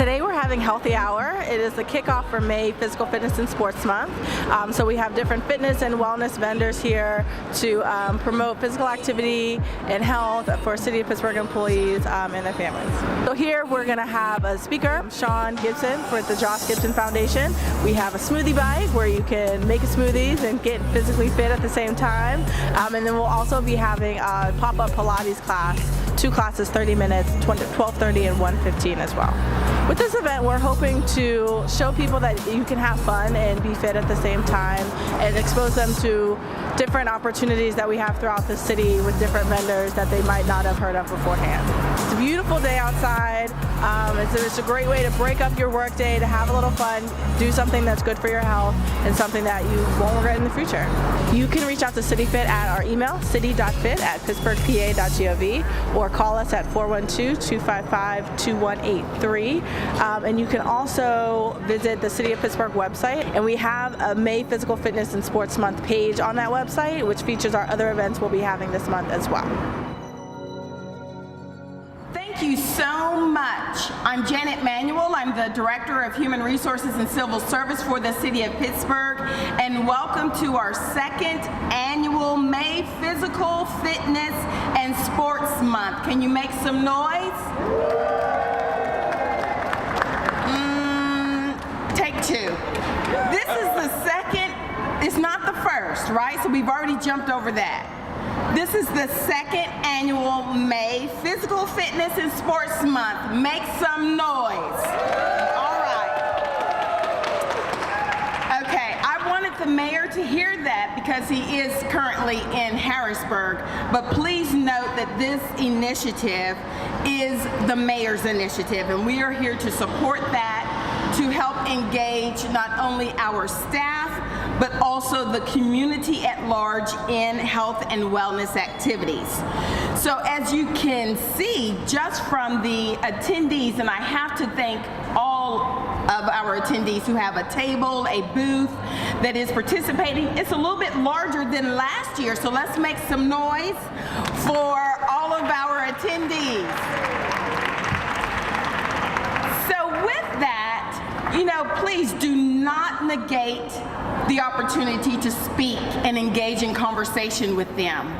Today we're having Healthy Hour. It is the kickoff for May Physical Fitness and Sports Month. So we have different fitness and wellness vendors here to promote physical activity and health for City of Pittsburgh employees and their families. So here we're going to have a speaker, Josh Gibson with the Josh Gibson Foundation. We have a smoothie bike where you can make smoothies and get physically fit at the same time. And then we'll also be having a pop-up Pilates class, 2 classes, 30 minutes, 12:30 and 1:15 as well. With this event, we're hoping to show people that you can have fun and be fit at the same time and expose them to different opportunities that we have throughout the city with different vendors that they might not have heard of beforehand. It's a beautiful day outside. It's a great way to break up your work day, to have a little fun, do something that's good for your health and something that you won't regret in the future. You can reach out to CityFit at our email, city.fit@pittsburghpa.gov, or call us at 412-255-2183. And you can also visit the City of Pittsburgh website, and we have a May Physical Fitness and Sports Month page on that website, which features our other events we'll be having this month as well. Thank you so much. I'm Janet Manuel. I'm the Director of Human Resources and Civil Service for the City of Pittsburgh, and welcome to our 2nd annual May Physical Fitness and Sports Month. Can you make some noise? Take 2. This is the 2nd, it's not the 1st, right? So we've already jumped over that. This is the 2nd annual May Physical Fitness and Sports Month. Make some noise. All right. Okay, I wanted the mayor to hear that because he is currently in Harrisburg, but please note that this initiative is the mayor's initiative, and we are here to support that, to help engage not only our staff, but also the community at large in health and wellness activities. So as you can see, just from the attendees, and I have to thank all of our attendees who have a table, a booth that is participating. It's a little bit larger than last year, so let's make some noise for all of our attendees. So with that, please do not negate the opportunity to speak and engage in conversation with them.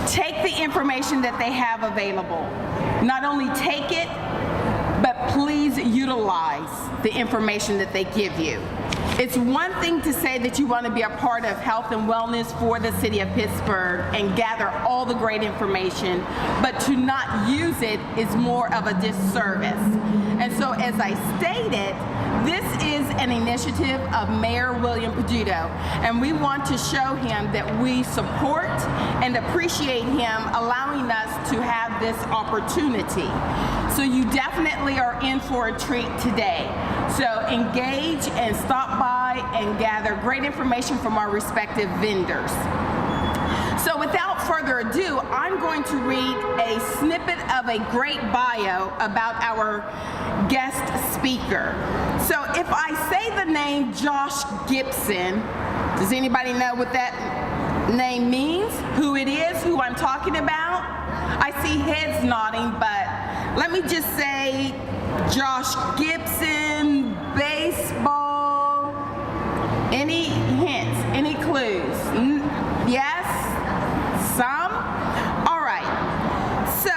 Take the information that they have available. Not only take it, but please utilize the information that they give you. It's one thing to say that you want to be a part of health and wellness for the City of Pittsburgh and gather all the great information, but to not use it is more of a disservice. And so, as I stated, this is an initiative of Mayor William Peduto, and we want to show him that we support and appreciate him allowing us to have this opportunity. So you definitely are in for a treat today. So engage and stop by and gather great information from our respective vendors. So without further ado, I'm going to read a snippet of a great bio about our guest speaker. So if I say the name Josh Gibson, does anybody know what that name means? Who it is, who I'm talking about? I see heads nodding, but let me just say Josh Gibson, baseball. Any hints, any clues? Yes? Some? All right. So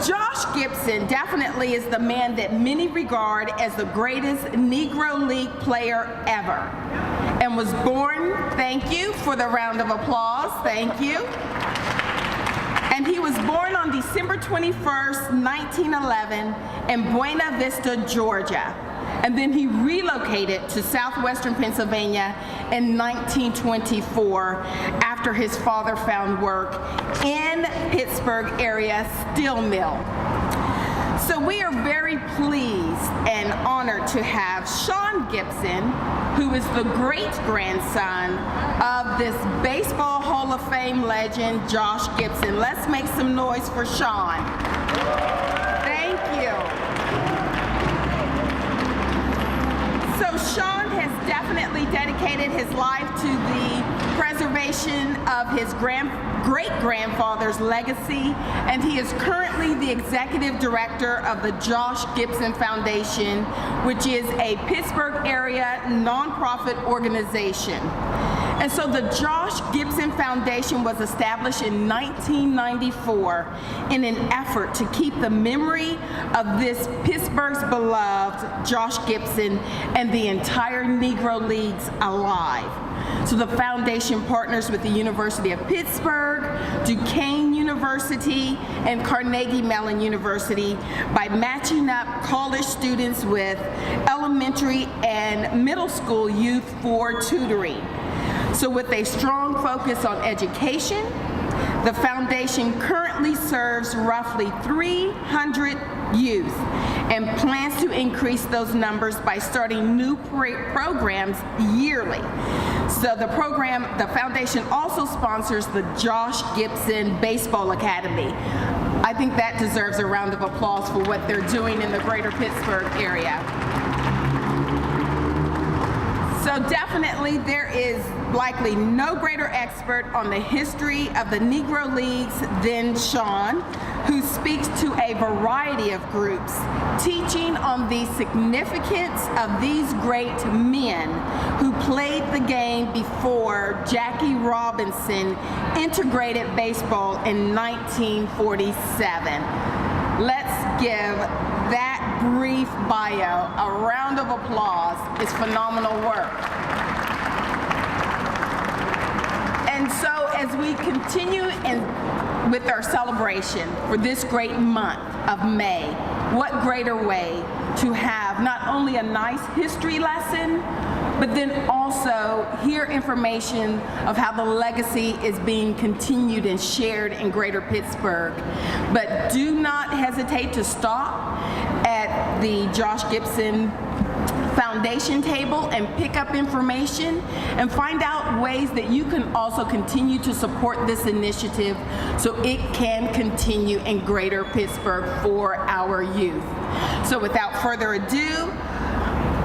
Josh Gibson definitely is the man that many regard as the greatest Negro League player ever, and was born, thank you for the round of applause, thank you. And he was born on December 21st, 1911 in Buena Vista, Georgia. And then he relocated to southwestern Pennsylvania in 1924 after his father found work in Pittsburgh area steel mill. So we are very pleased and honored to have Sean Gibson, who is the great-grandson of this Baseball Hall of Fame legend, Josh Gibson. Let's make some noise for Sean. Thank you. So Sean has definitely dedicated his life to the preservation continuation of his great-grandfather's legacy, and he is currently the executive director of the Josh Gibson Foundation, which is a Pittsburgh area nonprofit organization. And so the Josh Gibson Foundation was established in 1994 in an effort to keep the memory of this Pittsburgh's beloved Josh Gibson and the entire Negro Leagues alive. So the foundation partners with the University of Pittsburgh, Duquesne University, and Carnegie Mellon University by matching up college students with elementary and middle school youth for tutoring. So with a strong focus on education, the foundation currently serves roughly 300 youth and plans to increase those numbers by starting new programs yearly. So the foundation also sponsors the Josh Gibson Baseball Academy. I think that deserves a round of applause for what they're doing in the greater Pittsburgh area. So definitely there is likely no greater expert on the history of the Negro Leagues than Sean, who speaks to a variety of groups, teaching on the significance of these great men who played the game before Jackie Robinson integrated baseball in 1947. Let's give that brief bio a round of applause. It's phenomenal work. And so as we continue with our celebration for this great month of May, what greater way to have not only a nice history lesson, but then also hear information of how the legacy is being continued and shared in greater Pittsburgh. But do not hesitate to stop at the Josh Gibson Foundation table and pick up information and find out ways that you can also continue to support this initiative so it can continue in greater Pittsburgh for our youth. So without further ado,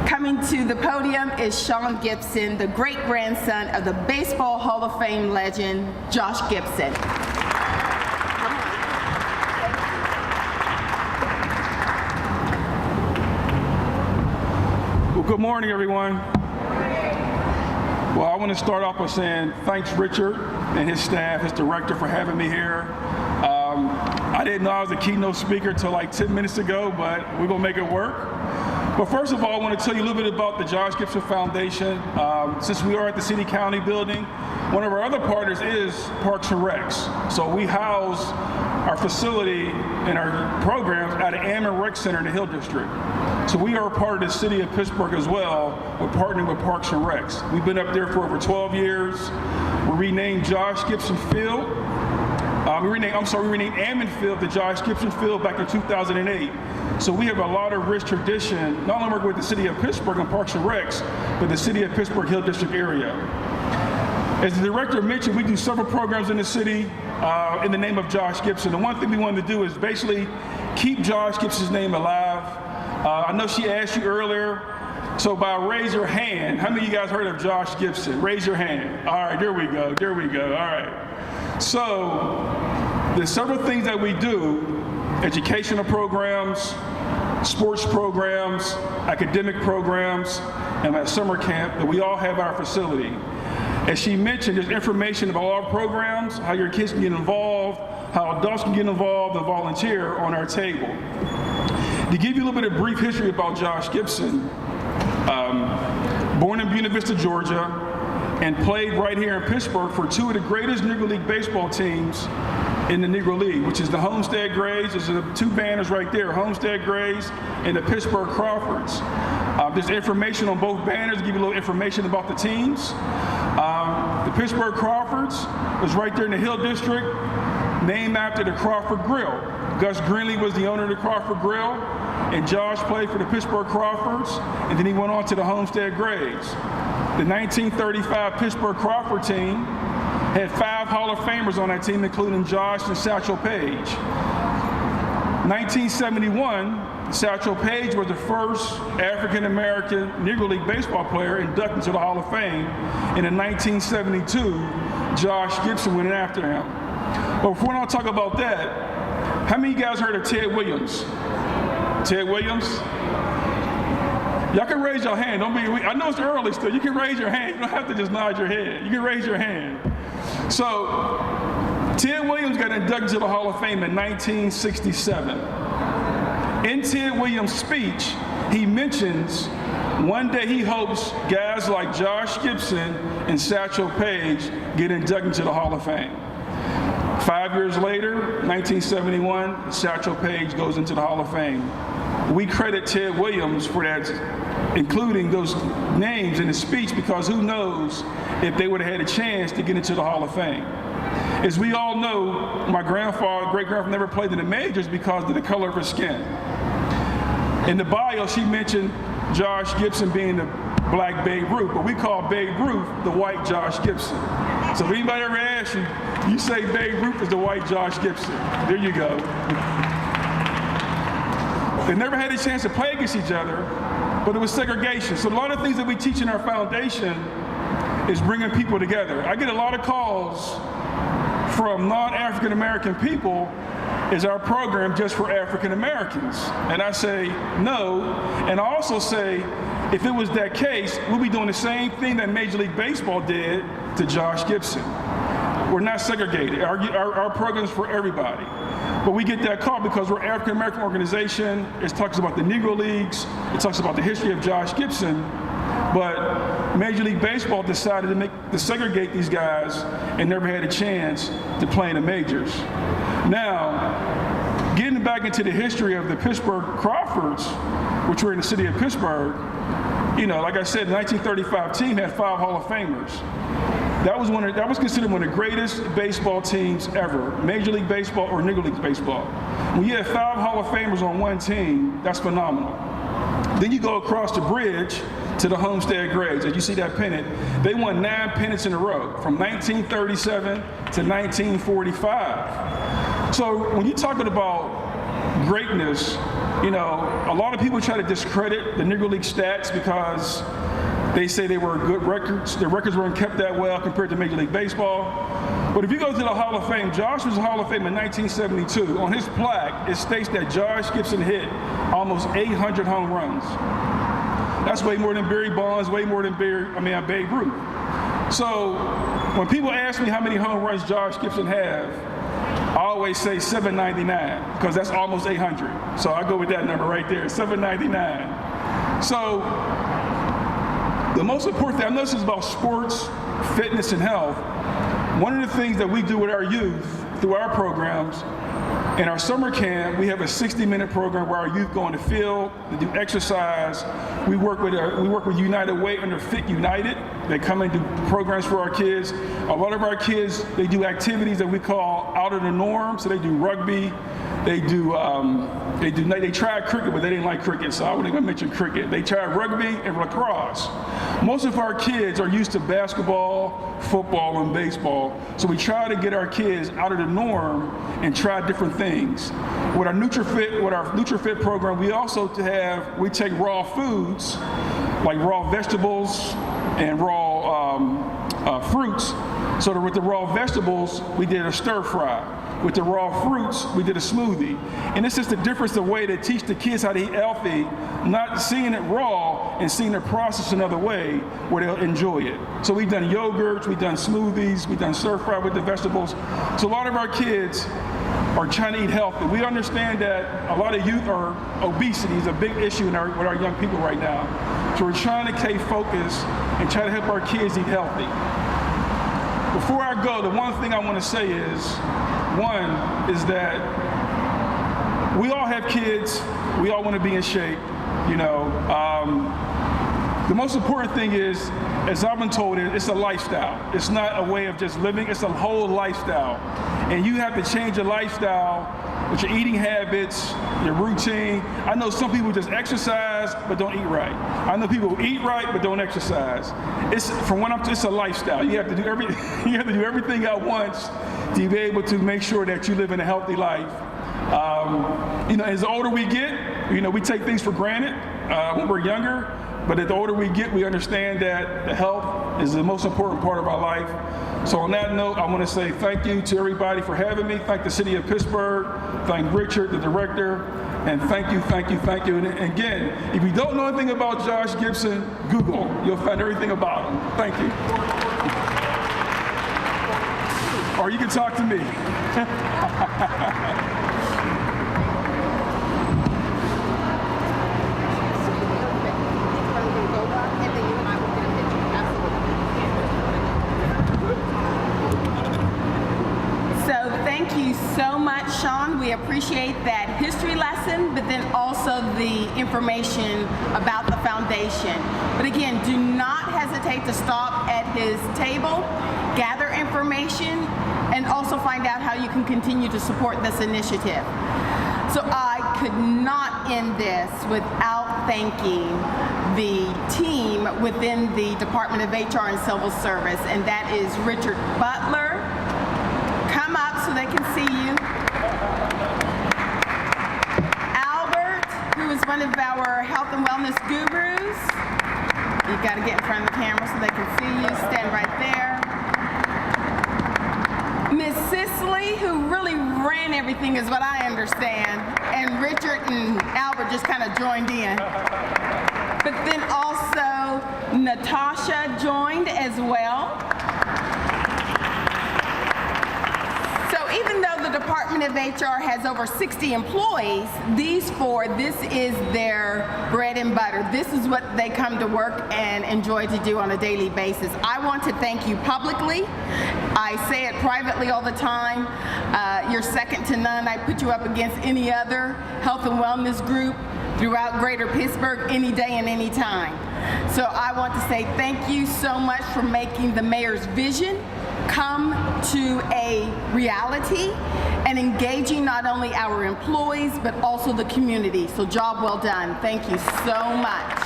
coming to the podium is Sean Gibson, the great-grandson of the Baseball Hall of Fame legend, Josh Gibson. Well, good morning, everyone. Well, I want to start off by saying thanks, Richard and his staff, his director, for having me here. I didn't know I was a keynote speaker until like 10 minutes ago, but we're going to make it work. But first of all, I want to tell you a little bit about the Josh Gibson Foundation. Since we are at the City-County Building, one of our other partners is Parks and Recs. So we house our facility and our programs at an Ammon Rec Center in the Hill District. So we are a part of the city of Pittsburgh as well. We're partnering with Parks and Recs. We've been up there for over 12 years. We renamed Josh Gibson Field. We renamed Ammon Field to Josh Gibson Field back in 2008. So we have a lot of rich tradition, not only working with the city of Pittsburgh and Parks and Recs, but the city of Pittsburgh Hill District area. As the director mentioned, we do several programs in the city in the name of Josh Gibson. The one thing we wanted to do is basically keep Josh Gibson's name alive. I know she asked you earlier, so by raise your hand, how many of you guys heard of Josh Gibson? Raise your hand. All right, there we go, there we go, all right. So there's several things that we do, educational programs, sports programs, academic programs, and at summer camp that we all have at our facility. As she mentioned, there's information about all our programs, how your kids can get involved, how adults can get involved and volunteer on our table. To give you a little bit of brief history about Josh Gibson, born in Buena Vista, Georgia, and played right here in Pittsburgh for two of the greatest Negro League baseball teams in the Negro League, which is the Homestead Grays. There's the two banners right there, Homestead Grays and the Pittsburgh Crawfords. There's information on both banners to give you a little information about the teams. The Pittsburgh Crawfords was right there in the Hill District, named after the Crawford Grill. Gus Greenlee was the owner of the Crawford Grill, and Josh played for the Pittsburgh Crawfords, and then he went on to the Homestead Grays. The 1935 Pittsburgh Crawford team had 5 Hall of Famers on that team, including Josh and Satchel Paige. 1971, Satchel Paige was the first African-American Negro League baseball player inducted into the Hall of Fame. And in 1972, Josh Gibson went in after him. But before I talk about that, how many of you guys heard of Ted Williams? Ted Williams? Y'all can raise your hand. Don't be weak. I know it's early still. You can raise your hand. You don't have to just nod your head. You can raise your hand. So, Ted Williams got inducted to the Hall of Fame in 1967. In Ted Williams' speech, he mentions one day he hopes guys like Josh Gibson and Satchel Paige get inducted into the Hall of Fame. 5 years later, 1971, Satchel Paige goes into the Hall of Fame. We credit Ted Williams for that, including those names in his speech, because who knows if they would have had a chance to get into the Hall of Fame. As we all know, my great-grandfather never played in the majors because of the color of his skin. In the bio, she mentioned Josh Gibson being the black Babe Ruth, but we call Babe Ruth the white Josh Gibson. So if anybody ever asks you, you say Babe Ruth is the white Josh Gibson. There you go. They never had a chance to play against each other, but it was segregation. So a lot of things that we teach in our foundation is bringing people together. I get a lot of calls from non-African American people, is our program just for African Americans? And I say no, and I also say if it was that case, we'll be doing the same thing that Major League Baseball did to Josh Gibson. We're not segregated. Our program's for everybody. But we get that call because we're an African American organization. It talks about the Negro Leagues. It talks about the history of Josh Gibson. But Major League Baseball decided to segregate these guys and never had a chance to play in the majors. Now, getting back into the history of the Pittsburgh Crawfords, which were in the city of Pittsburgh, you know, like I said, the 1935 team had 5 Hall of Famers. That was considered one of the greatest baseball teams ever, Major League Baseball or Negro League Baseball. When you have 5 Hall of Famers on one team, that's phenomenal. Then you go across the bridge to the Homestead Grays, and you see that pennant. They won 9 pennants in a row, from 1937 to 1945. So when you're talking about greatness, you know, a lot of people try to discredit the Negro League stats because they say they were good records. Their records weren't kept that well compared to Major League Baseball. But if you go to the Hall of Fame, Josh was in the Hall of Fame in 1972. On his plaque, it states that Josh Gibson hit almost 800 home runs. That's way more than Barry Bonds, way more than Babe Ruth. So when people ask me how many home runs Josh Gibson have, I always say 799, because that's almost 800. So I go with that number right there, 799. So the most important thing, I know this is about sports, fitness, and health. One of the things that we do with our youth through our programs, in our summer camp, we have a 60-minute program where our youth go on the field, they do exercise. We work with United Way under Fit United. They come and do programs for our kids. A lot of our kids, they do activities that we call out of the norm. So they do rugby, they tried cricket, but they didn't like cricket, so I wouldn't even mention cricket. They tried rugby and lacrosse. Most of our kids are used to basketball, football, and baseball, so we try to get our kids out of the norm and try different things. With our NutriFit program, we take raw foods, like raw vegetables and raw fruits. So with the raw vegetables, we did a stir fry. With the raw fruits, we did a smoothie. And it's just the difference, the way to teach the kids how to eat healthy, not seeing it raw and seeing the process another way where they'll enjoy it. So we've done yogurts, we've done smoothies, we've done stir fry with the vegetables. So a lot of our kids are trying to eat healthy. We understand that a lot of youth obesity is a big issue with our young people right now. So we're trying to stay focused and try to help our kids eat healthy. Before I go, the one thing I want to say is that we all have kids, we all want to be in shape, you know. The most important thing is, as I've been told, it's a lifestyle. It's not a way of just living, it's a whole lifestyle. And you have to change your lifestyle with your eating habits, your routine. I know some people just exercise but don't eat right. I know people who eat right but don't exercise. It's a lifestyle. You have to do everything at once to be able to make sure that you live in a healthy life. As the older we get, we take things for granted when we're younger, but as the older we get, we understand that the health is the most important part of our life. So on that note, I want to say thank you to everybody for having me. Thank the city of Pittsburgh, thank Richard, the director, and thank you. And again, if you don't know anything about Josh Gibson, Google. You'll find everything about him. Thank you. Or you can talk to me. Thank you so much, Sean. We appreciate that history lesson, but then also the information about the foundation. But again, do not hesitate to stop at his table, gather information, and also find out how you can continue to support this initiative. So I could not end this without thanking the team within the Department of HR and Civil Service, and that is Richard Butler. Come up so they can see you. Albert, who is one of our health and wellness gurus. You've got to get in front of the camera so they can see you. Stand right there. Miss Cicely, who really ran everything is what I understand. And Richard and Albert just kind of joined in. But then also Natasha joined as well. Even though the Department of HR has over 60 employees, this is their bread and butter. This is what they come to work and enjoy to do on a daily basis. I want to thank you publicly. I say it privately all the time. You're second to none. I put you up against any other health and wellness group throughout Greater Pittsburgh any day and any time. So I want to say thank you so much for making the mayor's vision come to a reality and engaging not only our employees but also the community. So job well done. Thank you so much.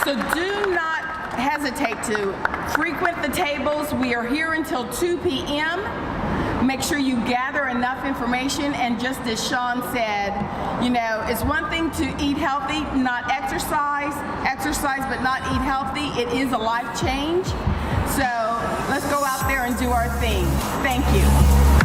So do not hesitate to frequent the tables. We are here until 2 p.m. Make sure you gather enough information, and just as Sean said, it's one thing to eat healthy, not exercise but not eat healthy. It is a life change. So let's go out there and do our thing. Thank you.